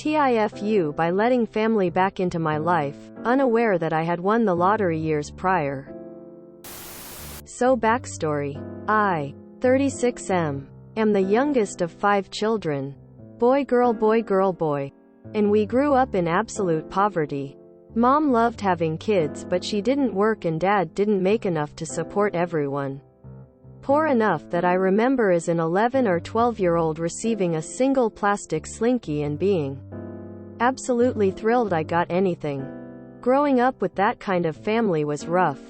TIFU by letting family back into my life, unaware that I had won the lottery years prior. So backstory. I, 36M, am the youngest of 5 children. Boy, girl, boy, girl, boy. And we grew up in absolute poverty. Mom loved having kids, but she didn't work and Dad didn't make enough to support everyone. Poor enough that I remember as an 11 or 12-year-old receiving a single plastic slinky and being absolutely thrilled I got anything. Growing up with that kind of family was rough.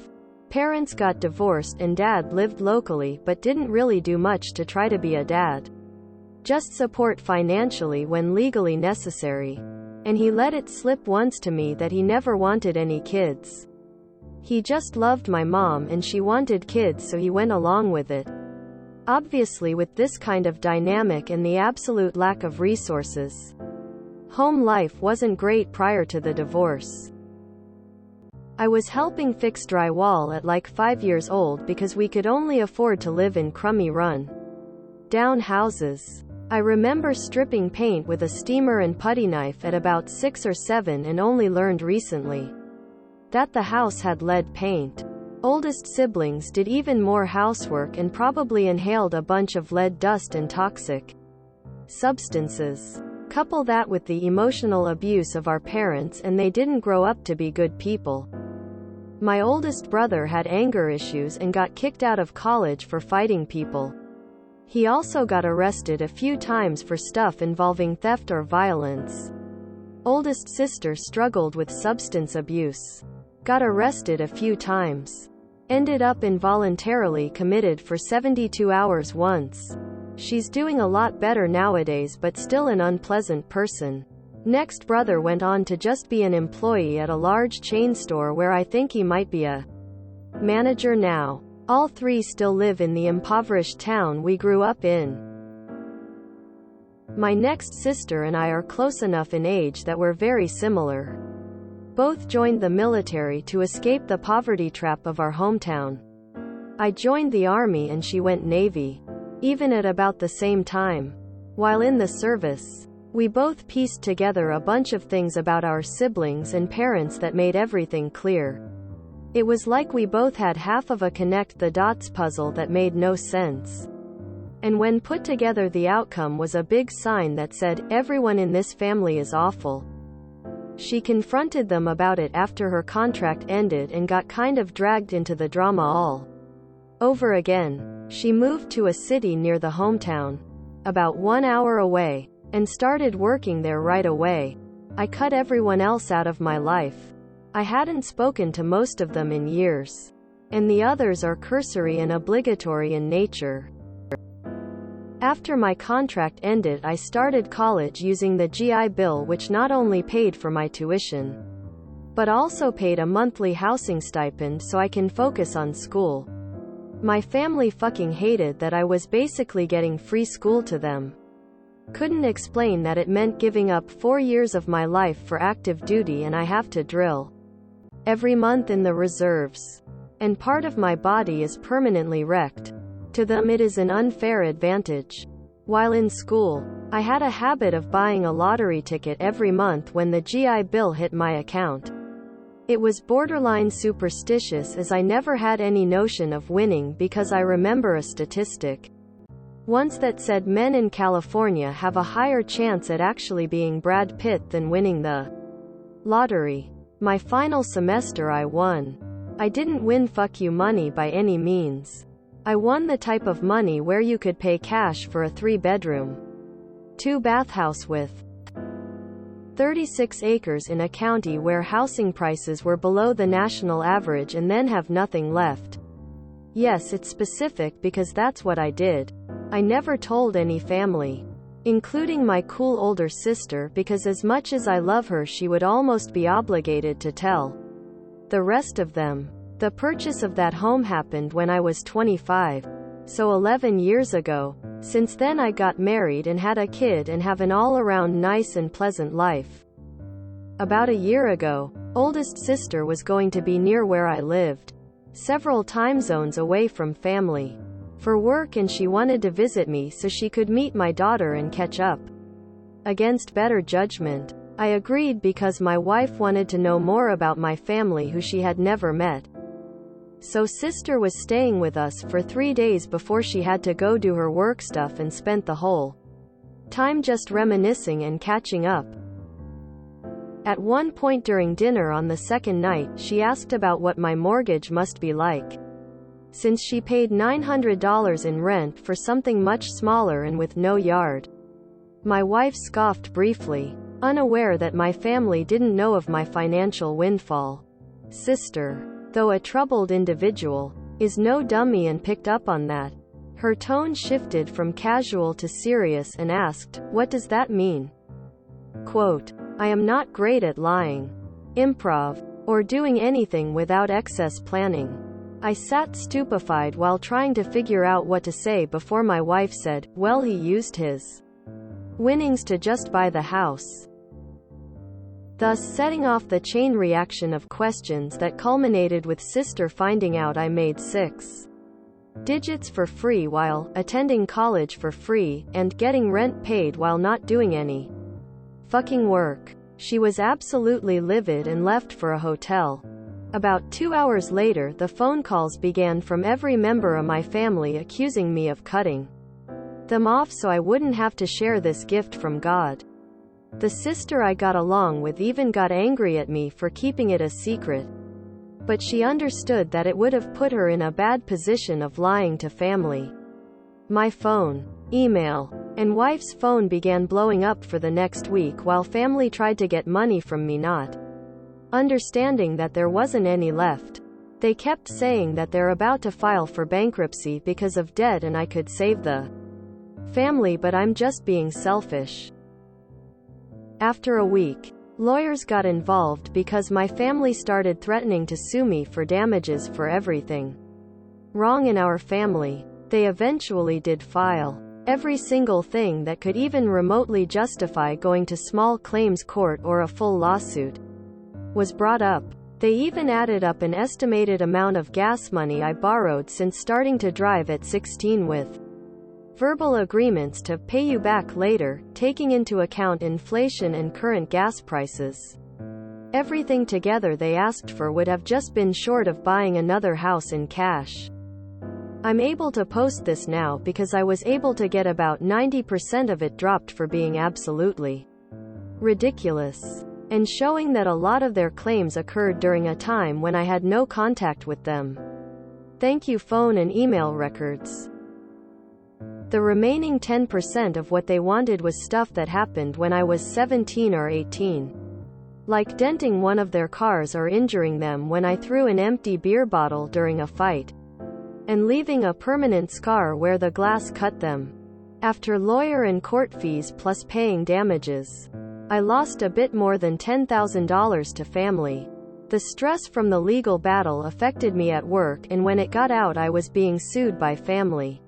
Parents got divorced and Dad lived locally but didn't really do much to try to be a dad. Just support financially when legally necessary. And he let it slip once to me that he never wanted any kids. He just loved my mom and she wanted kids, so he went along with it. Obviously, with this kind of dynamic and the absolute lack of resources, home life wasn't great prior to the divorce. I was helping fix drywall at like 5 years old because we could only afford to live in crummy run-down houses. I remember stripping paint with a steamer and putty knife at about 6 or 7 and only learned recently that the house had lead paint. Oldest siblings did even more housework and probably inhaled a bunch of lead dust and toxic substances. Couple that with the emotional abuse of our parents and they didn't grow up to be good people. My oldest brother had anger issues and got kicked out of college for fighting people. He also got arrested a few times for stuff involving theft or violence. Oldest sister struggled with substance abuse. Got arrested a few times. Ended up involuntarily committed for 72 hours once. She's doing a lot better nowadays but still an unpleasant person. Next brother went on to just be an employee at a large chain store where I think he might be a manager now. All 3 still live in the impoverished town we grew up in. My next sister and I are close enough in age that we're very similar. Both joined the military to escape the poverty trap of our hometown. I joined the army and she went Navy. Even at about the same time. While in the service, we both pieced together a bunch of things about our siblings and parents that made everything clear. It was like we both had half of a connect the dots puzzle that made no sense. And when put together, the outcome was a big sign that said, everyone in this family is awful. She confronted them about it after her contract ended and got kind of dragged into the drama all over again. She moved to a city near the hometown, about 1 hour away, and started working there right away. I cut everyone else out of my life. I hadn't spoken to most of them in years. And the others are cursory and obligatory in nature. After my contract ended, I started college using the GI Bill, which not only paid for my tuition, but also paid a monthly housing stipend so I can focus on school. My family fucking hated that I was basically getting free school to them. Couldn't explain that it meant giving up 4 years of my life for active duty and I have to drill every month in the reserves. And part of my body is permanently wrecked. To them it is an unfair advantage. While in school, I had a habit of buying a lottery ticket every month when the GI Bill hit my account. It was borderline superstitious as I never had any notion of winning because I remember a statistic once that said men in California have a higher chance at actually being Brad Pitt than winning the lottery. My final semester I won. I didn't win fuck you money by any means. I won the type of money where you could pay cash for a 3-bedroom, 2-bath house with 36 acres in a county where housing prices were below the national average and then have nothing left. Yes, it's specific because that's what I did. I never told any family, including my cool older sister, because as much as I love her she would almost be obligated to tell the rest of them. The purchase of that home happened when I was 25, so 11 years ago. Since then I got married and had a kid and have an all-around nice and pleasant life. About a year ago, oldest sister was going to be near where I lived, several time zones away from family, for work, and she wanted to visit me so she could meet my daughter and catch up. Against better judgment, I agreed because my wife wanted to know more about my family who she had never met. So sister was staying with us for 3 days before she had to go do her work stuff and spent the whole time just reminiscing and catching up. At one point during dinner on the second night, she asked about what my mortgage must be like, since she paid $900 in rent for something much smaller and with no yard. My wife scoffed briefly, unaware that my family didn't know of my financial windfall. Sister, though a troubled individual, is no dummy and picked up on that. Her tone shifted from casual to serious and asked, "What does that mean?" Quote, "I am not great at lying, improv, or doing anything without excess planning." I sat stupefied while trying to figure out what to say before my wife said, "Well, he used his winnings to just buy the house." Thus setting off the chain reaction of questions that culminated with sister finding out I made 6 digits for free while attending college for free, and getting rent paid while not doing any fucking work. She was absolutely livid and left for a hotel. About 2 hours later, the phone calls began from every member of my family accusing me of cutting them off so I wouldn't have to share this gift from God. The sister I got along with even got angry at me for keeping it a secret. But she understood that it would have put her in a bad position of lying to family. My phone, email, and wife's phone began blowing up for the next week while family tried to get money from me, not understanding that there wasn't any left. They kept saying that they're about to file for bankruptcy because of debt and I could save the family, but I'm just being selfish. After a week, lawyers got involved because my family started threatening to sue me for damages for everything wrong in our family. They eventually did file. Every single thing that could even remotely justify going to small claims court or a full lawsuit was brought up. They even added up an estimated amount of gas money I borrowed since starting to drive at 16 with verbal agreements to pay you back later, taking into account inflation and current gas prices. Everything together they asked for would have just been short of buying another house in cash. I'm able to post this now because I was able to get about 90% of it dropped for being absolutely ridiculous, and showing that a lot of their claims occurred during a time when I had no contact with them. Thank you phone and email records. The remaining 10% of what they wanted was stuff that happened when I was 17 or 18. Like denting one of their cars or injuring them when I threw an empty beer bottle during a fight, and leaving a permanent scar where the glass cut them. After lawyer and court fees plus paying damages, I lost a bit more than $10,000 to family. The stress from the legal battle affected me at work, and when it got out I was being sued by family.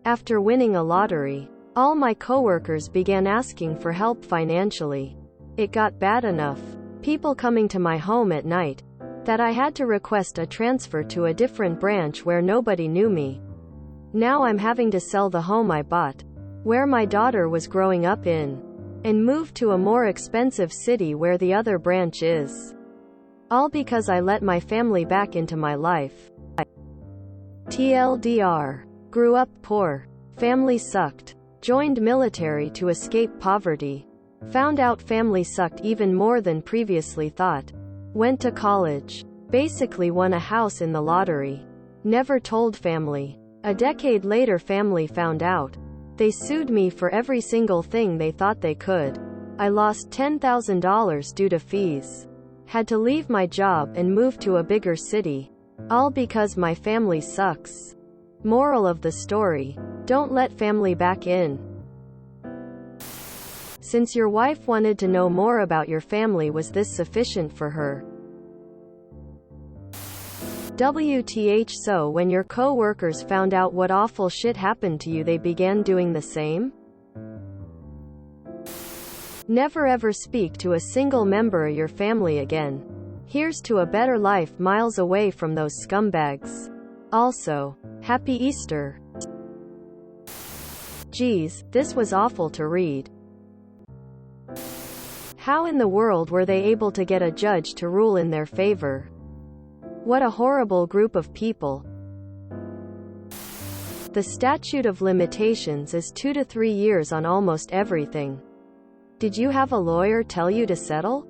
After winning a lottery, all my coworkers began asking for help financially. It got bad enough, people coming to my home at night, that I had to request a transfer to a different branch where nobody knew me. Now I'm having to sell the home I bought, where my daughter was growing up in, and move to a more expensive city where the other branch is. All because I let my family back into my life. TLDR. Grew up poor. Family sucked. Joined military to escape poverty. Found out family sucked even more than previously thought. Went to college. Basically won a house in the lottery. Never told family. A decade later family found out. They sued me for every single thing they thought they could. I lost $10,000 due to fees. Had to leave my job and move to a bigger city. All because my family sucks. Moral of the story: don't let family back in. Since your wife wanted to know more about your family, was this sufficient for her? WTH. So when your co-workers found out what awful shit happened to you, they began doing the same? Never ever speak to a single member of your family again. Here's to a better life miles away from those scumbags. Also, Happy Easter. Geez, this was awful to read. How in the world were they able to get a judge to rule in their favor? What a horrible group of people. The statute of limitations is 2 to 3 years on almost everything. Did you have a lawyer tell you to settle?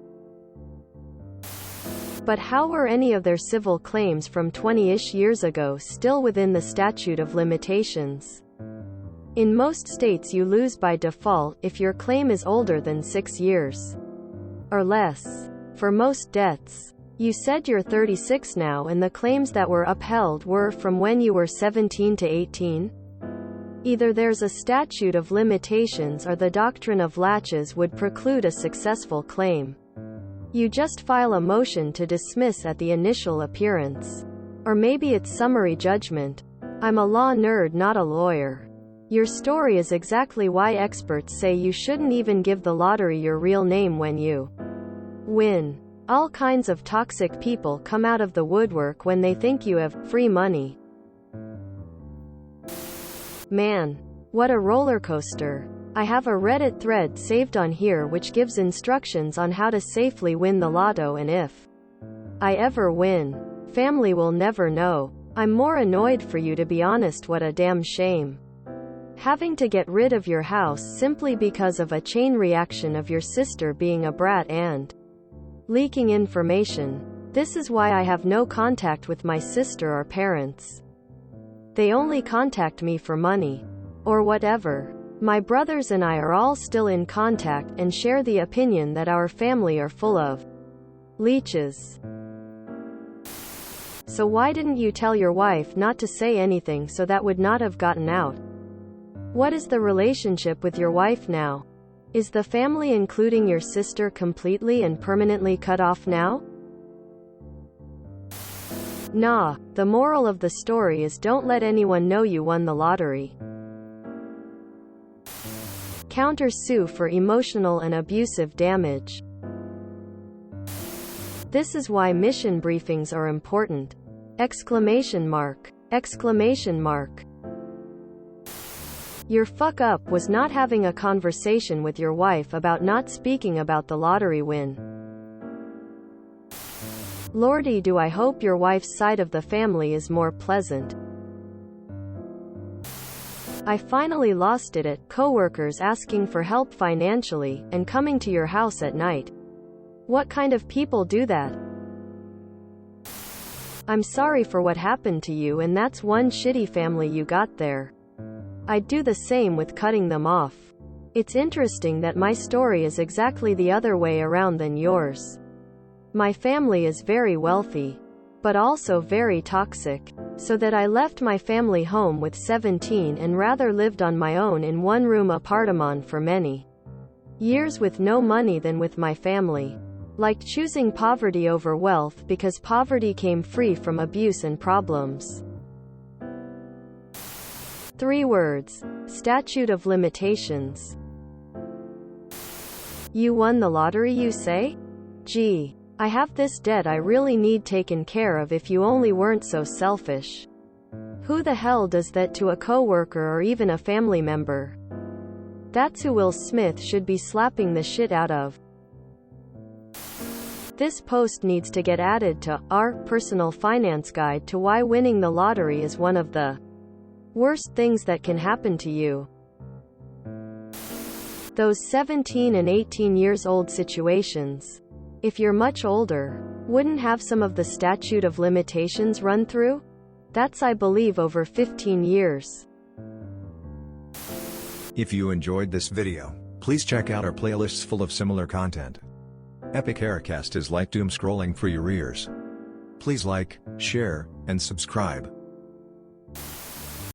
But how were any of their civil claims from 20-ish years ago still within the statute of limitations? In most states you lose by default if your claim is older than 6 years or less. For most debts, you said you're 36 now and the claims that were upheld were from when you were 17 to 18? Either there's a statute of limitations or the doctrine of laches would preclude a successful claim. You just file a motion to dismiss at the initial appearance. Or maybe it's summary judgment. I'm a law nerd, not a lawyer. Your story is exactly why experts say you shouldn't even give the lottery your real name when you win. All kinds of toxic people come out of the woodwork when they think you have free money. Man, what a roller coaster. I have a Reddit thread saved on here which gives instructions on how to safely win the lotto, and if I ever win, family will never know. I'm more annoyed for you, to be honest. What a damn shame. Having to get rid of your house simply because of a chain reaction of your sister being a brat and leaking information. This is why I have no contact with my sister or parents. They only contact me for money or whatever. My brothers and I are all still in contact and share the opinion that our family are full of leeches. So why didn't you tell your wife not to say anything so that would not have gotten out? What is the relationship with your wife now? Is the family, including your sister, completely and permanently cut off now? Nah, the moral of the story is don't let anyone know you won the lottery. Counter-sue for emotional and abusive damage. This is why mission briefings are important. Exclamation mark. Exclamation mark. Your fuck up was not having a conversation with your wife about not speaking about the lottery win. Lordy, do I hope your wife's side of the family is more pleasant. I finally lost it at coworkers asking for help financially and coming to your house at night. What kind of people do that? I'm sorry for what happened to you, and that's one shitty family you got there. I'd do the same with cutting them off. It's interesting that my story is exactly the other way around than yours. My family is very wealthy, but also very toxic, so that I left my family home with 17 and rather lived on my own in one-room apartment for many years with no money than with my family. Like choosing poverty over wealth because poverty came free from abuse and problems. 3 words. Statute of limitations. You won the lottery, you say? Gee, I have this debt I really need taken care of. If you only weren't so selfish. Who the hell does that to a coworker or even a family member? That's who Will Smith should be slapping the shit out of. This post needs to get added to our personal finance guide to why winning the lottery is one of the worst things that can happen to you. Those 17 and 18 years old situations, if you're much older, wouldn't have some of the statute of limitations run through? That's, I believe, over 15 years. If you enjoyed this video, please check out our playlists full of similar content. Epic Haircast is like doom scrolling for your ears. Please like, share, and subscribe.